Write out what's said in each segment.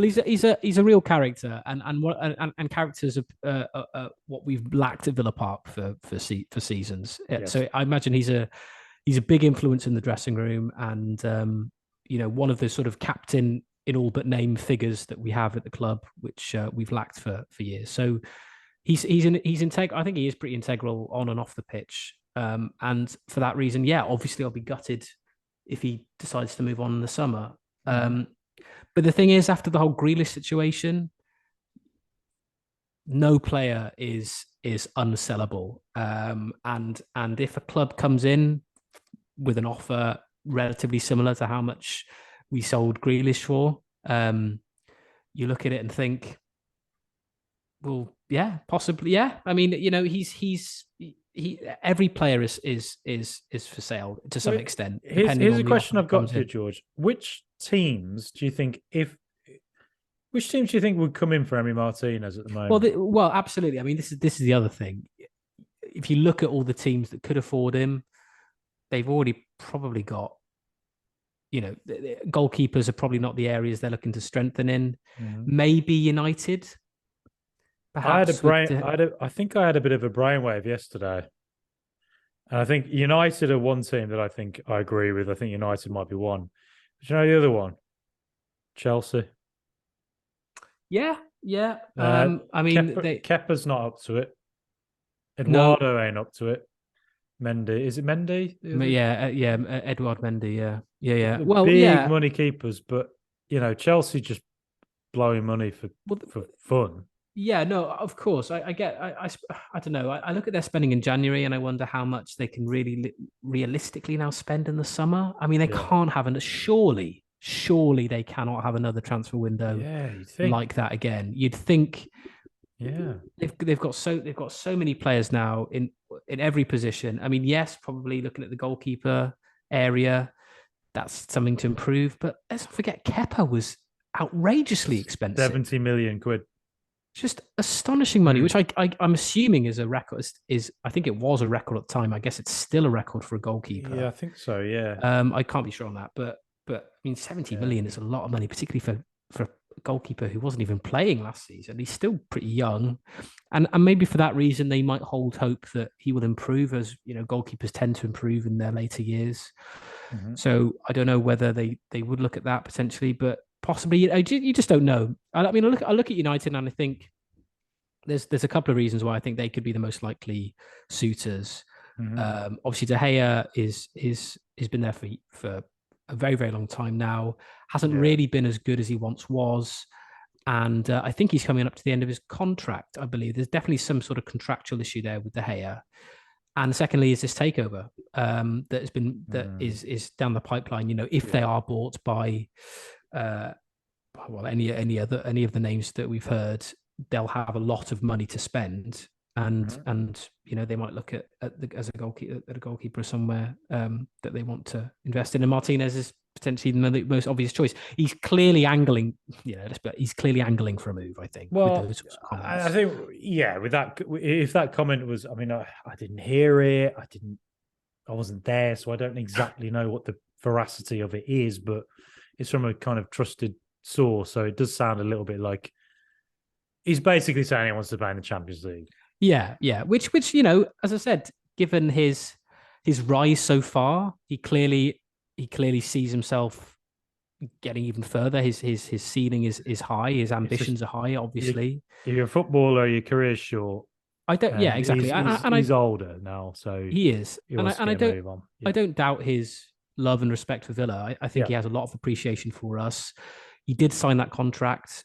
Well, he's a real character, and characters what we've lacked at Villa Park for seasons. Yes. So I imagine he's a big influence in the dressing room, and one of the sort of captain in all but name figures that we have at the club, which we've lacked for years. So he's integral. I think he is pretty integral on and off the pitch. And for that reason, yeah, obviously I'll be gutted if he decides to move on in the summer. Mhm. But the thing is, after the whole Grealish situation, no player is unsellable. And if a club comes in with an offer relatively similar to how much we sold Grealish for, you look at it and think, well, yeah, possibly, yeah. I mean, every player is for sale to some Well, extent, here's depending here's on a the offer question I've that got comes for you, in. George. Which teams do you think would come in for Emi Martinez at the Well, moment? absolutely. I mean, this is the other thing. If you look at all the teams that could afford him, they've already probably got, the goalkeepers are probably not the areas they're looking to strengthen in. Mhm. Maybe United, perhaps with the I think I had a bit of a brainwave yesterday. And I think United are one team that I think I agree with. I think United might be one. But you know the other one? Chelsea. yeah, yeah. I mean, Kepa's not up to it. no, Eduardo ain't up to it. Mendy. Is it Mendy? yeah, Edouard Mendy, yeah, yeah, yeah. The Well, big yeah, money keepers, but Chelsea just blowing money well, for fun. yeah. No, of course, I get. I don't know. I look at their spending in January and I wonder how much they can really realistically now spend in the summer. I mean, they Yeah. can't have surely they cannot have another transfer window Yeah, you think. like that again. You'd think Yeah. they've got so many players now in every position. I mean, yes, probably looking at the goalkeeper area, that's something to improve. But let's not forget, Kepa was outrageously expensive, 70 million quid. just astonishing money, Mm. which I'm assuming is a record. Is I think it was a record at the time. I guess it's still a record for a Yeah, goalkeeper. I think so. Yeah. I can't be sure on that, but I mean, 70 Yeah. million is a lot of money, particularly for a goalkeeper who wasn't even playing last season. He's still pretty young, and maybe for that reason they might hold hope that he will improve, as goalkeepers tend to improve in their later years. Mhm. So I don't know whether they would look at that potentially, but possibly you just don't know. I mean, I look at United and I think there's a couple of reasons why I think they could be the most likely suitors. Mhm. Obviously, De Gea has been there for a very very long time now. Hasn't Yeah. really been as good as he once was, and I think he's coming up to the end of his contract. I believe there's definitely some sort of contractual issue there with De Gea. And secondly, is this takeover that Mm. is down the pipeline? If they Yeah. are bought by uh, well, any of the names that we've heard, they'll have a lot of money to spend, and Mhm. they might look at a goalkeeper somewhere that they want to invest in. And Martinez is potentially the most obvious choice. He's clearly angling, he's clearly angling for a move. I think with Well, those sorts of I comments. think, yeah, with that, if that comment was, I mean, I didn't hear it. I wasn't there, so I don't exactly know what the veracity of it is, but it's from a kind of trusted source. So it does sound a little bit like he's basically saying he wants to play in the Champions League. Yeah, yeah. Which as I said, given his rise so far, he clearly sees himself getting even further. His ceiling is high. His It's just, ambitions are high. you, Obviously, you're a footballer, your career's short, I don't. Yeah, and exactly. he's older now, so He is, he and I wants to and get I a don't move on. I Yeah. don't doubt his love and respect for Villa. I think Yeah. he has a lot of appreciation for us. He did sign that contract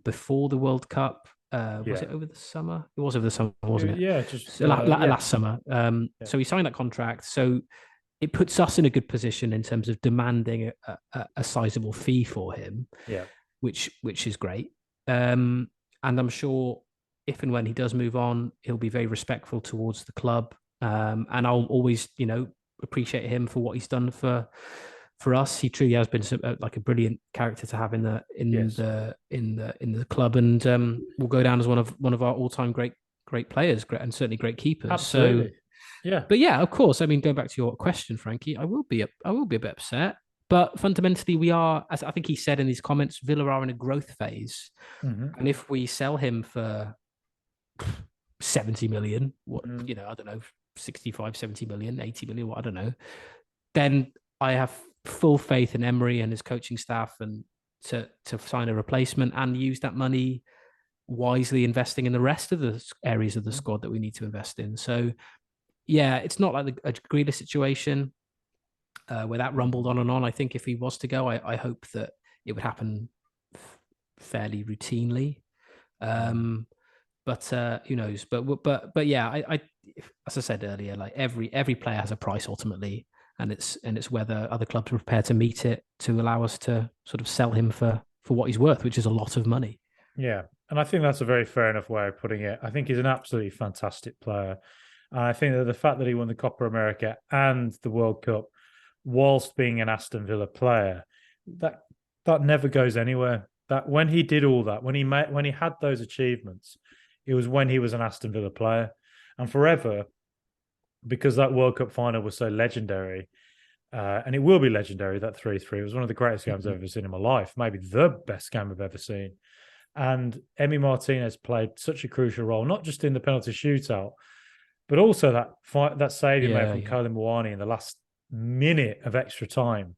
before the World Cup. Was Yeah. it over the summer? It was over the summer, wasn't it? Yeah. Just, So, yeah. last summer. Yeah. So he signed that contract. So it puts us in a good position in terms of demanding a sizable fee for him, Yeah. which is great. And I'm sure if and when he does move on, he'll be very respectful towards the club. And I'll always, appreciate him for what he's done for us. He truly has been like a brilliant character to have Yes. in the club, and will go down as one of our all time great players, and certainly great keepers. So, Absolutely. Yeah. but yeah, of course. I mean, going back to your question, Frankie, I will be a bit upset, But fundamentally, we are, as I think he said in his comments, Villa are in a growth phase. Mm-hmm. And if we sell him for 70 million, what, Mm. I don't know, 65, 70 million, 80 million, what, I don't know, then I have full faith in Emery and his coaching staff and to sign a replacement and use that money wisely, investing in the rest of the areas of the squad that we need to invest in. So, yeah, it's not like a Grealish situation where that rumbled on and on. I think if he was to go, I hope that it would happen fairly routinely. But who knows? But yeah, as I said earlier, like every player has a price ultimately, and it's whether other clubs are prepared to meet it to allow us to sort of sell him for what he's worth, which is a lot of money. Yeah, and I think that's a very fair enough way of putting it. I think he's an absolutely fantastic player. And I think that the fact that he won the Copa America and the World Cup whilst being an Aston Villa player, that never goes anywhere. That when he did all that, when he had those achievements, it was when he was an Aston Villa player. And forever, because that World Cup final was so legendary, and it will be legendary, that 3-3. It was one of the greatest games I've ever seen in my life, maybe the best game I've ever seen. And Emi Martinez played such a crucial role, not just in the penalty shootout, but also that save he made from Colin Mawani in the last minute of extra time.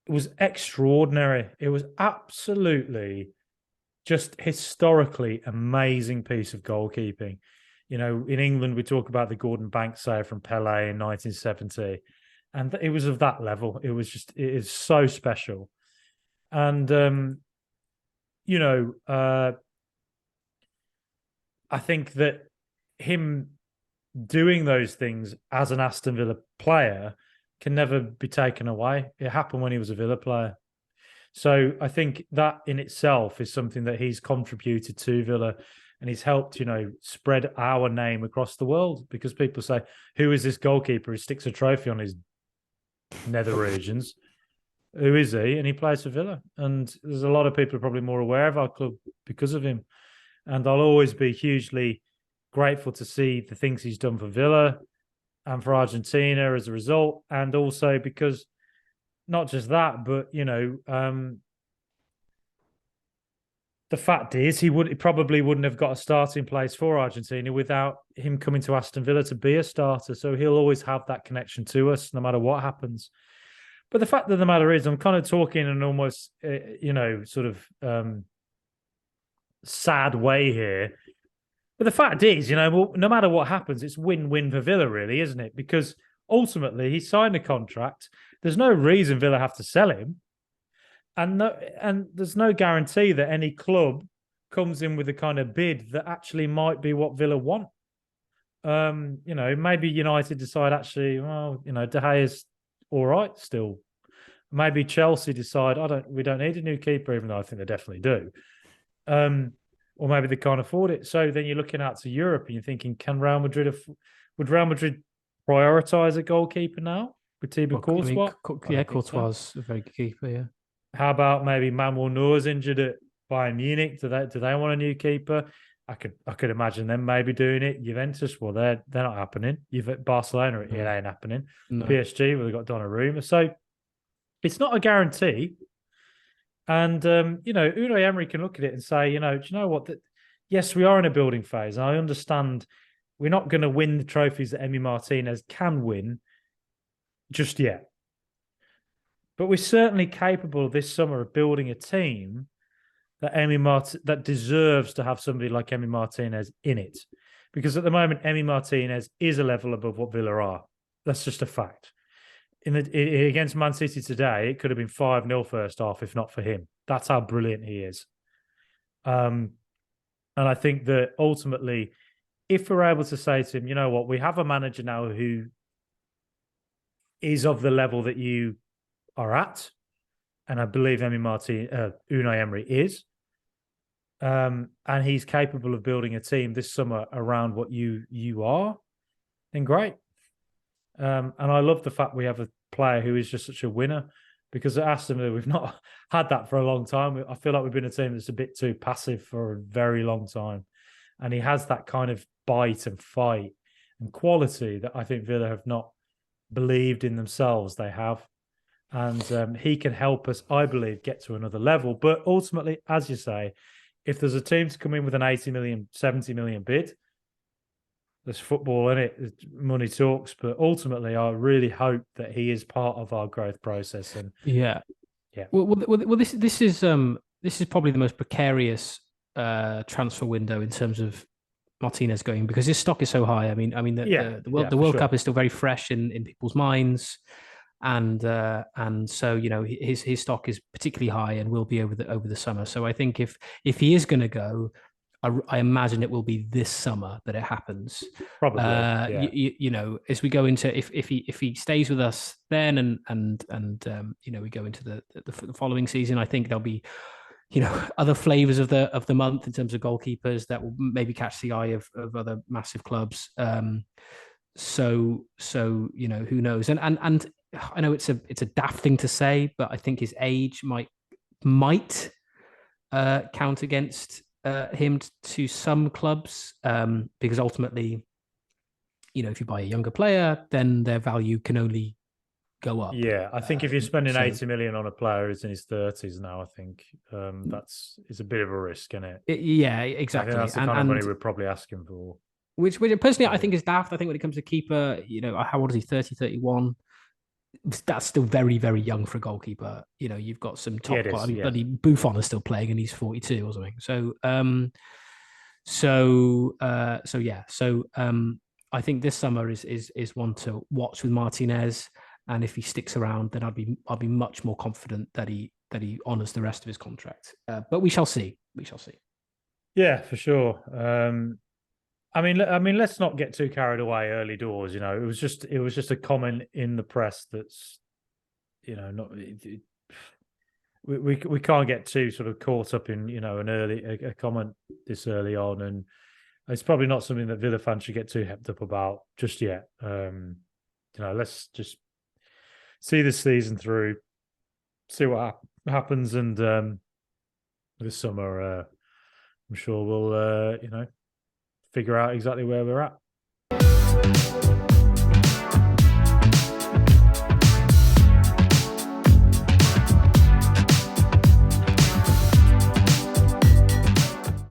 It was extraordinary. It was absolutely just historically amazing piece of goalkeeping. In England, we talk about the Gordon Banks save from Pelé in 1970, and it was of that level. It is so special. And, I think that him doing those things as an Aston Villa player can never be taken away. It happened when he was a Villa player. So I think that in itself is something that he's contributed to Villa, and he's helped, spread our name across the world, because people say, who is this goalkeeper who sticks a trophy on his nether regions? Who is he? And he plays for Villa. And there's a lot of people probably more aware of our club because of him. And I'll always be hugely grateful to see the things he's done for Villa and for Argentina as a result. And also because not just that, but, the fact is he probably wouldn't have got a starting place for Argentina without him coming to Aston Villa to be a starter. So he'll always have that connection to us no matter what happens. But the fact of the matter is, I'm kind of talking in an almost, sort of sad way here. But the fact is, no matter what happens, it's win-win for Villa, really, isn't it? Because ultimately, he signed a contract. There's no reason Villa have to sell him. And there's no guarantee that any club comes in with a kind of bid that actually might be what Villa want. Maybe United decide actually, well, De Gea's all right still. Maybe Chelsea decide we don't need a new keeper, even though I think they definitely do. Or maybe they can't afford it. So then you're looking out to Europe and you're thinking, would Real Madrid prioritize a goalkeeper now with Thibaut Courtois? Courtois is a very good keeper, yeah. How about maybe Manuel Neuer's injured at Bayern Munich? Do they want a new keeper? I could imagine them maybe doing it. Juventus, well, they're not happening. Barcelona, it ain't happening. No. PSG, well, they've got Donnarumma. So it's not a guarantee. And, Unai Emery can look at it and say, do you know what? Yes, we are in a building phase. And I understand we're not going to win the trophies that Emi Martinez can win just yet. But we're certainly capable this summer of building a team that deserves to have somebody like Emi Martinez in it. Because at the moment, Emi Martinez is a level above what Villa are. That's just a fact. Against Man City today, it could have been 5-0 first half if not for him. That's how brilliant he is. And I think that ultimately, if we're able to say to him, you know what, we have a manager now who is of the level that you are at, and I believe Unai Emery is, and he's capable of building a team this summer around what you are, then great. And I love the fact we have a player who is just such a winner, because at Aston Villa, we've not had that for a long time. I feel like we've been a team that's a bit too passive for a very long time. And he has that kind of bite and fight and quality that I think Villa have not believed in themselves they have. and he can help us, I believe, get to another level. But ultimately, as you say, if there's a team to come in with an 80 million, 70 million bid, there's football in it, money talks. But ultimately, I really hope that he is part of our growth process. And yeah. Well, this is probably the most precarious transfer window in terms of Martinez going, because his stock is so high. I mean, the World Cup is still very fresh in people's minds, and so his stock is particularly high and will be over the summer. So I think if he is going to go, I imagine it will be this summer that it happens. Probably, yeah. As we go into, if he stays with us then, and we go into the following season, I think there'll be other flavors of the month in terms of goalkeepers that will maybe catch the eye of other massive clubs. So who knows? And I know it's a daft thing to say, but I think his age might count against him to some clubs, because ultimately, if you buy a younger player, then their value can only go up. Yeah, I think if you're spending 80 million on a player who's in his 30s now, I think it's a bit of a risk, isn't it? Yeah, exactly. I think that's the kind of money we're probably asking for. Which personally, I think is daft. I think when it comes to keeper, how old is he? 30, 31. That's still very, very young for a goalkeeper. You've got some top quality. Yeah. Bloody Buffon is still playing, and he's 42 or something. So, I think this summer is one to watch with Martinez, and if he sticks around, then I'll be much more confident that he honors the rest of his contract. But we shall see. We shall see. Yeah, for sure. I mean, let's not get too carried away early doors. It was just a comment in the press that's, not. We can't get too sort of caught up in a comment this early on, and it's probably not something that Villa fans should get too hepped up about just yet. Let's just see this season through, see what happens, and this summer, I'm sure we'll figure out exactly where we're at.